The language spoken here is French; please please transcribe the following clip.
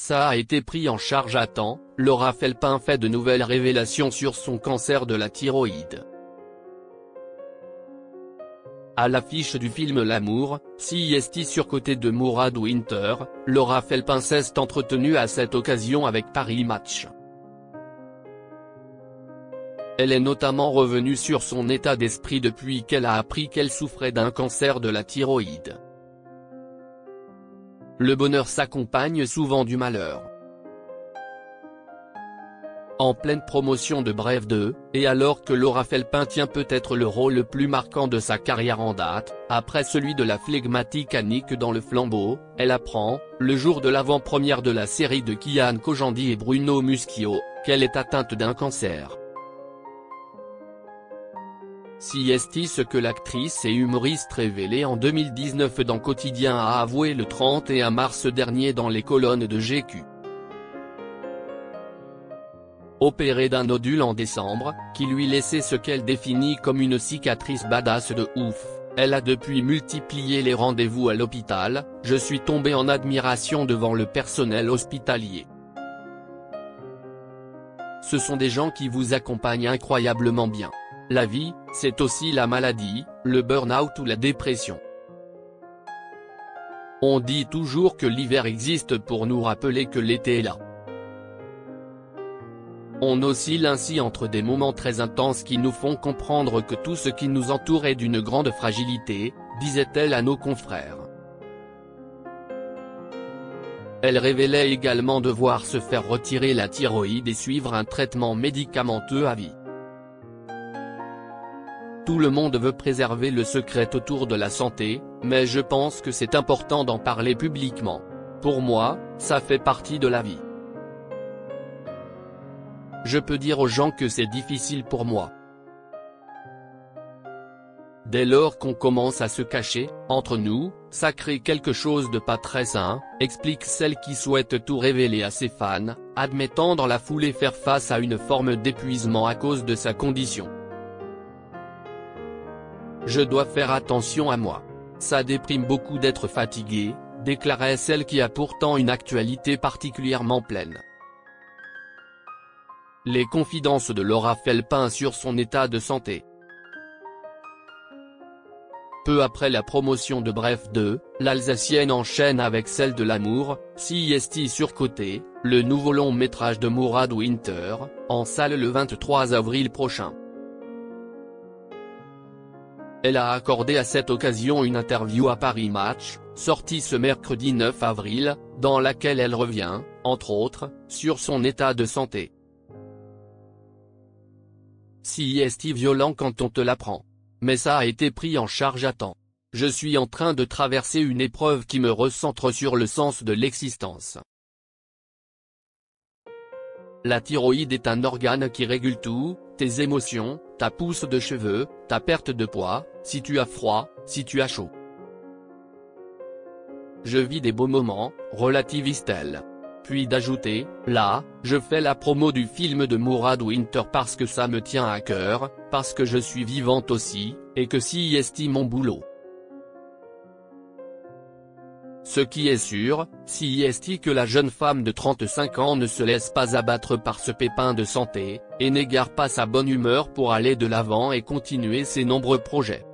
Ça a été pris en charge à temps. Laura Felpin fait de nouvelles révélations sur son cancer de la thyroïde. À l'affiche du film L'amour, CIST surcoté de Mourad Winter, Laura Felpin s'est entretenue à cette occasion avec Paris Match. Elle est notamment revenue sur son état d'esprit depuis qu'elle a appris qu'elle souffrait d'un cancer de la thyroïde. Le bonheur s'accompagne souvent du malheur. En pleine promotion de Bref 2, et alors que Laura Felpin tient peut-être le rôle le plus marquant de sa carrière en date, après celui de la flegmatique Annick dans Le Flambeau, elle apprend, le jour de l'avant-première de la série de Kian Kojandi et Bruno Muschio, qu'elle est atteinte d'un cancer. CIST. Ce que l'actrice et humoriste révélée en 2019 dans Quotidien a avoué le 31 mars dernier dans les colonnes de GQ. Opérée d'un nodule en décembre, qui lui laissait ce qu'elle définit comme une cicatrice badass de ouf, elle a depuis multiplié les rendez-vous à l'hôpital. Je suis tombée en admiration devant le personnel hospitalier. Ce sont des gens qui vous accompagnent incroyablement bien. La vie, c'est aussi la maladie, le burn-out ou la dépression. On dit toujours que l'hiver existe pour nous rappeler que l'été est là. On oscille ainsi entre des moments très intenses qui nous font comprendre que tout ce qui nous entoure est d'une grande fragilité, disait-elle à nos confrères. Elle révélait également devoir se faire retirer la thyroïde et suivre un traitement médicamenteux à vie. Tout le monde veut préserver le secret autour de la santé, mais je pense que c'est important d'en parler publiquement. Pour moi, ça fait partie de la vie. Je peux dire aux gens que c'est difficile pour moi. Dès lors qu'on commence à se cacher, entre nous, ça crée quelque chose de pas très sain, explique celle qui souhaite tout révéler à ses fans, admettant dans la foulée faire face à une forme d'épuisement à cause de sa condition. Je dois faire attention à moi. Ça déprime beaucoup d'être fatigué, déclarait celle qui a pourtant une actualité particulièrement pleine. Les confidences de Laura Felpin sur son état de santé. Peu après la promotion de Bref 2, l'Alsacienne enchaîne avec celle de L'amour, CIST surcoté, le nouveau long métrage de Mourad Winter, en salle le 23 avril prochain. Elle a accordé à cette occasion une interview à Paris Match, sortie ce mercredi 9 avril, dans laquelle elle revient, entre autres, sur son état de santé. CIST violent quand on te l'apprend. Mais ça a été pris en charge à temps. Je suis en train de traverser une épreuve qui me recentre sur le sens de l'existence. La thyroïde est un organe qui régule tout, tes émotions, ta pousse de cheveux, ta perte de poids, si tu as froid, si tu as chaud. Je vis des beaux moments, relativise-t-elle. Puis d'ajouter, là, je fais la promo du film de Mourad Winter parce que ça me tient à cœur, parce que je suis vivante aussi, et que CIST mon boulot. Ce qui est sûr, CIST que la jeune femme de 35 ans ne se laisse pas abattre par ce pépin de santé, et n'égare pas sa bonne humeur pour aller de l'avant et continuer ses nombreux projets.